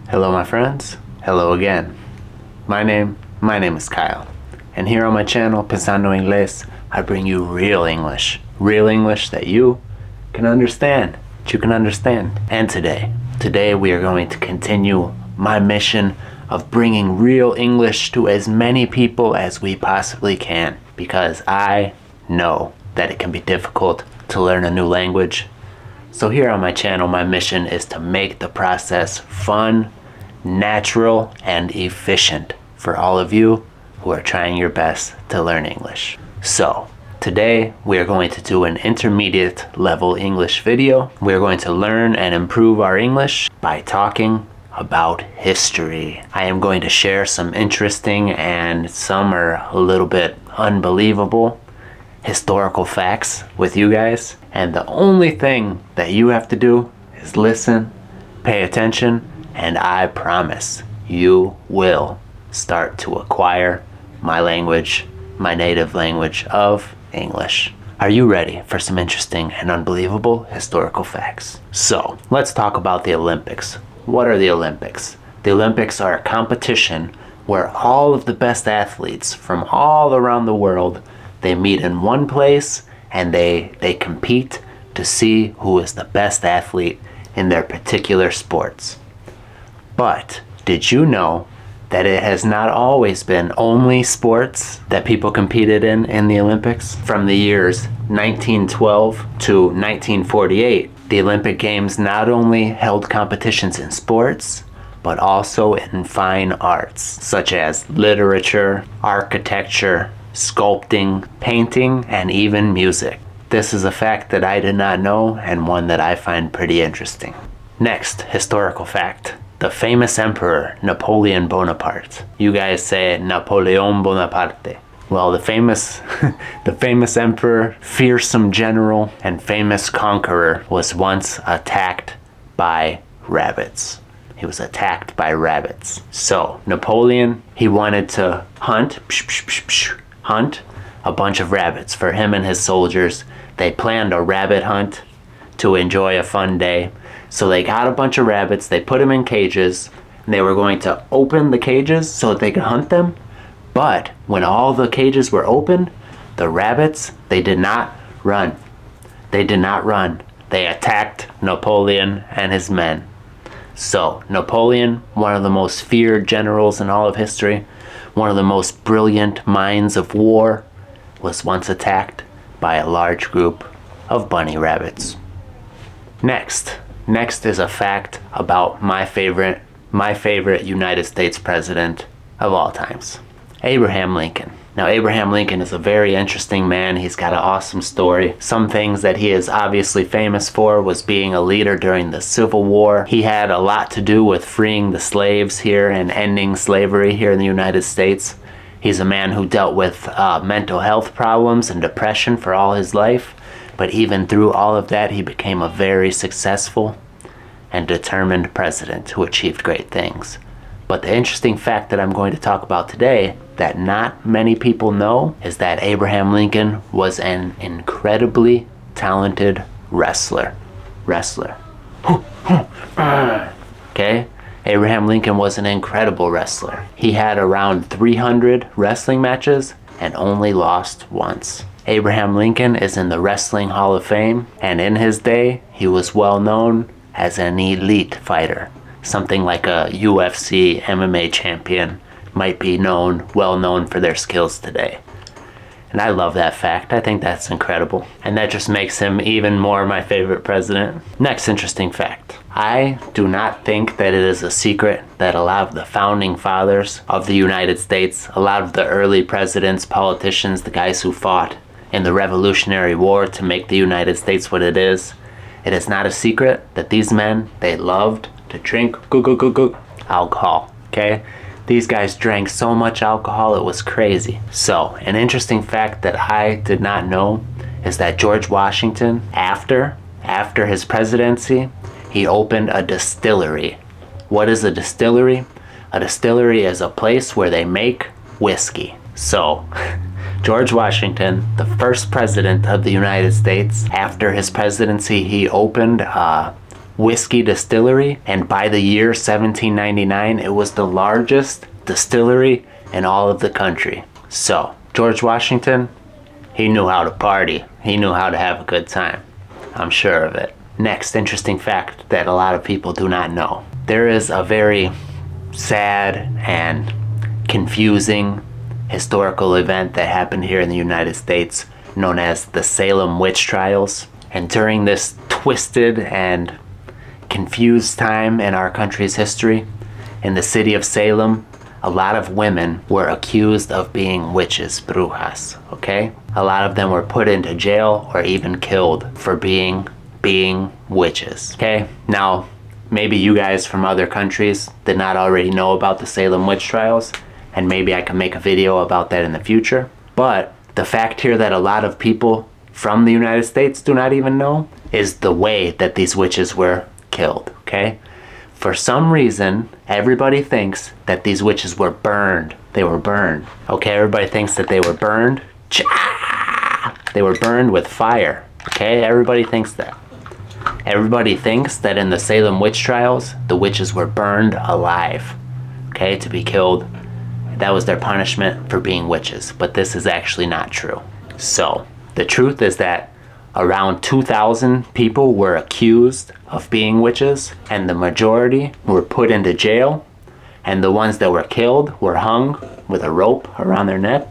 Hello my friends, hello again. My name is Kyle, and here on my channel, Pensando Inglés, I bring you real English that you can understand, And today we are going to continue my mission of bringing real English to as many people as we possibly can, because I know that it can be difficult to learn a new language. So here on my channel, my mission is to make the process fun, natural, and efficient for all of you who are trying your best to learn English. So today we are going to do an intermediate level English video. We are going to learn and improve our English by talking about history. I am going to share some interesting and some are a little bit unbelievable historical facts with you guys. And the only thing that you have to do is listen, pay attention, and I promise you will start to acquire my language, my native language of English. Are you ready for some interesting and unbelievable historical facts? So let's talk about the Olympics. What are the Olympics? The Olympics are a competition where all of the best athletes from all around the world, they meet in one place and they compete to see who is the best athlete in their particular sports. But did you know that it has not always been only sports that people competed in the Olympics? From the years 1912 to 1948, the Olympic Games not only held competitions in sports, but also in fine arts, such as literature, architecture, sculpting, painting, and even music. This is a fact that I did not know and one that I find pretty interesting. Next, historical fact. The famous emperor, Napoleon Bonaparte. You guys say Napoleon Bonaparte. Well, the famous emperor, fearsome general, and famous conqueror was once attacked by rabbits. He was attacked by rabbits. So Napoleon, he wanted to hunt a bunch of rabbits for him and his soldiers. They planned a rabbit hunt to enjoy a fun day. So they got a bunch of rabbits, they put them in cages, and they were going to open the cages so that they could hunt them. But when all the cages were open, the rabbits, they did not run. They attacked Napoleon and his men. So Napoleon, one of the most feared generals in all of history, one of the most brilliant minds of war, was once attacked by a large group of bunny rabbits. Next is a fact about my favorite United States president of all times, Abraham Lincoln. Now, Abraham Lincoln is a very interesting man. He's got an awesome story. Some things that he is obviously famous for was being a leader during the Civil War. He had a lot to do with freeing the slaves here and ending slavery here in the United States. He's a man who dealt with mental health problems and depression for all his life. But even through all of that, he became a very successful and determined president who achieved great things. But the interesting fact that I'm going to talk about today that not many people know is that Abraham Lincoln was an incredibly talented wrestler. Okay? Abraham Lincoln was an incredible wrestler. He had around 300 wrestling matches and only lost once. Abraham Lincoln is in the Wrestling Hall of Fame, and in his day, he was well known as an elite fighter. Something like a UFC MMA champion might be well known for their skills today. And I love that fact. I think that's incredible. And that just makes him even more my favorite president. Next interesting fact. I do not think that it is a secret that a lot of the founding fathers of the United States, a lot of the early presidents, politicians, the guys who fought in the Revolutionary War to make the United States what it is not a secret that these men, they loved to drink alcohol, okay? These guys drank so much alcohol, it was crazy. So, an interesting fact that I did not know is that George Washington, after his presidency, he opened a distillery. What is a distillery? A distillery is a place where they make whiskey. So, George Washington, the first president of the United States, after his presidency, he opened a whiskey distillery, and by the year 1799, it was the largest distillery in all of the country. So, George Washington, he knew how to party. He knew how to have a good time. I'm sure of it. Next interesting fact that a lot of people do not know. There is a very sad and confusing historical event that happened here in the United States known as the Salem witch trials. And during this twisted and confused time in our country's history, in the city of Salem, a lot of women were accused of being witches, brujas, okay? A lot of them were put into jail or even killed for being witches, okay? Now, maybe you guys from other countries did not already know about the Salem witch trials, and maybe I can make a video about that in the future. But the fact here that a lot of people from the United States do not even know is the way that these witches were killed, okay? For some reason, everybody thinks that these witches were burned. They were burned, okay? Everybody thinks that they were burned. They were burned with fire, okay? Everybody thinks that. Everybody thinks that in the Salem witch trials, the witches were burned alive, okay, to be killed. That was their punishment for being witches, but this is actually not true. So, the truth is that around 2,000 people were accused of being witches, and the majority were put into jail, and the ones that were killed were hung with a rope around their neck.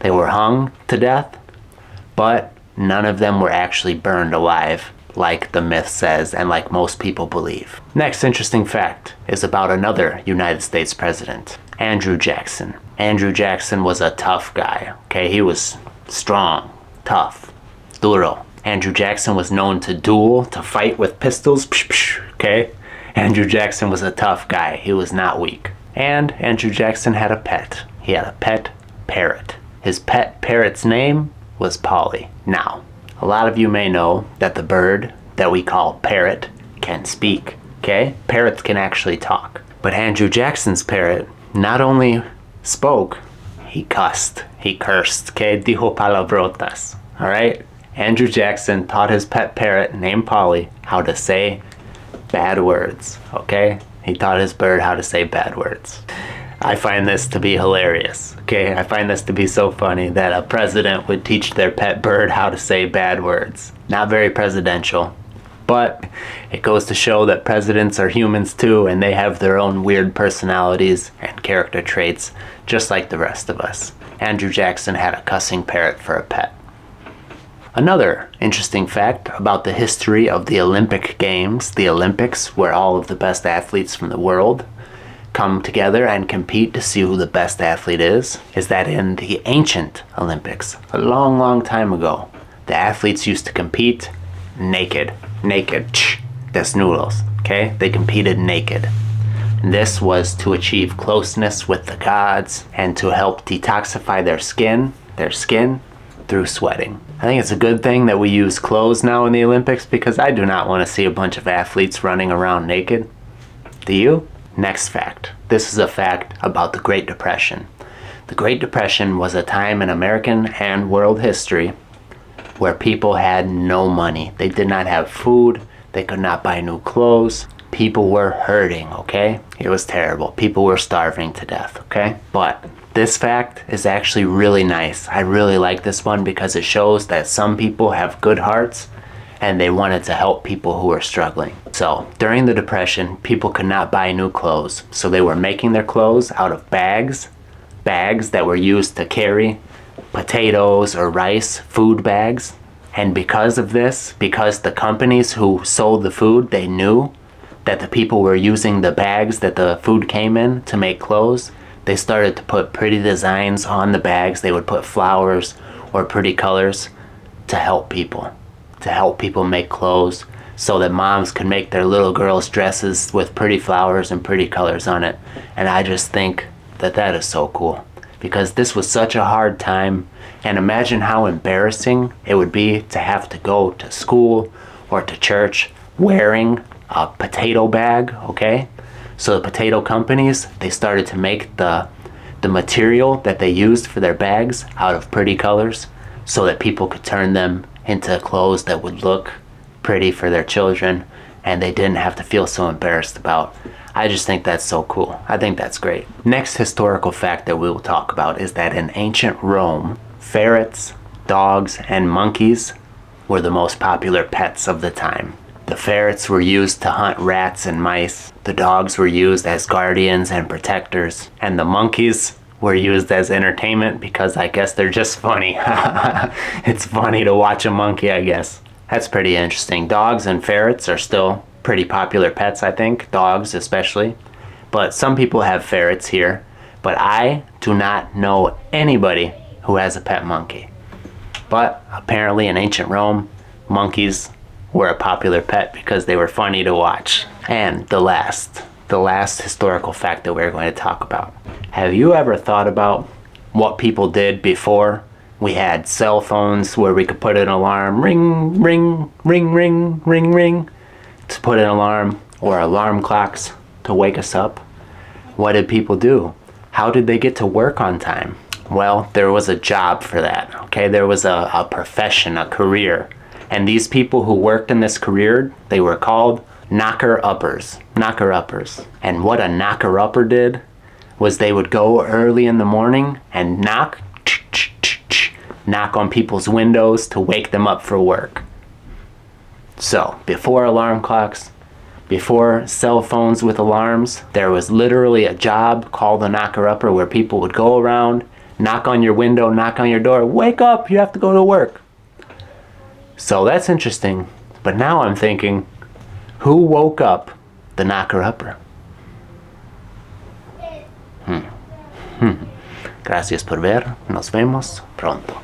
They were hung to death, but none of them were actually burned alive, like the myth says and like most people believe. Next interesting fact is about another United States president, Andrew Jackson. Andrew Jackson was a tough guy, okay? He was strong, tough, duro. Andrew Jackson was known to duel, to fight with pistols, okay? Andrew Jackson was a tough guy. He was not weak. And Andrew Jackson had a pet. He had a pet parrot. His pet parrot's name was Polly. Now, a lot of you may know that the bird that we call parrot can speak, okay? Parrots can actually talk. But Andrew Jackson's parrot not only spoke, he cussed. He cursed, okay? Dijo palabrotas, all right? Andrew Jackson taught his pet parrot named Polly how to say bad words, okay? He taught his bird how to say bad words. I find this to be hilarious, okay? I find this to be so funny that a president would teach their pet bird how to say bad words. Not very presidential, but it goes to show that presidents are humans too, and they have their own weird personalities and character traits, just like the rest of us. Andrew Jackson had a cussing parrot for a pet. Another interesting fact about the history of the Olympic Games, the Olympics, where all of the best athletes from the world come together and compete to see who the best athlete is that in the ancient Olympics, a long, long time ago, the athletes used to compete naked, desnudos, okay? They competed naked. And this was to achieve closeness with the gods and to help detoxify their skin through sweating. I think it's a good thing that we use clothes now in the Olympics because I do not want to see a bunch of athletes running around naked. Do you? Next fact. This is a fact about the Great Depression. The Great Depression was a time in American and world history where people had no money. They did not have food. They could not buy new clothes. People were hurting, okay? It was terrible. People were starving to death, okay? But this fact is actually really nice. I really like this one because it shows that some people have good hearts and they wanted to help people who are struggling. So, during the Depression, people could not buy new clothes. So they were making their clothes out of bags that were used to carry potatoes or rice, food bags. And because of this, because the companies who sold the food, they knew that the people were using the bags that the food came in to make clothes, they started to put pretty designs on the bags. They would put flowers or pretty colors to help people make clothes so that moms could make their little girls' dresses with pretty flowers and pretty colors on it. And I just think that that is so cool because this was such a hard time. And imagine how embarrassing it would be to have to go to school or to church wearing a potato bag, okay? So the potato companies, they started to make the material that they used for their bags out of pretty colors so that people could turn them into clothes that would look pretty for their children and they didn't have to feel so embarrassed about. I just think that's so cool. I think that's great. Next historical fact that we will talk about is that in ancient Rome, ferrets, dogs, and monkeys were the most popular pets of the time. The ferrets were used to hunt rats and mice, the dogs were used as guardians and protectors, and the monkeys were used as entertainment because I guess they're just funny. It's funny to watch a monkey, I guess. That's pretty interesting. Dogs and ferrets are still pretty popular pets, I think. Dogs especially. But some people have ferrets here. But I do not know anybody who has a pet monkey. But apparently in ancient Rome, monkeys were a popular pet because they were funny to watch. And the last historical fact that we're going to talk about. Have you ever thought about what people did before we had cell phones where we could put an alarm, ring, ring, ring, ring, ring, ring, to put an alarm, or alarm clocks to wake us up? What did people do? How did they get to work on time? Well, there was a job for that, okay? There was a profession, a career. And these people who worked in this career, they were called knocker-uppers. Knocker-uppers. And what a knocker-upper did was they would go early in the morning and knock on people's windows to wake them up for work. So, before alarm clocks, before cell phones with alarms, there was literally a job called a knocker-upper where people would go around, knock on your window, knock on your door, wake up, you have to go to work. So that's interesting. But now I'm thinking, who woke up the knocker-upper? Gracias por ver. Nos vemos pronto.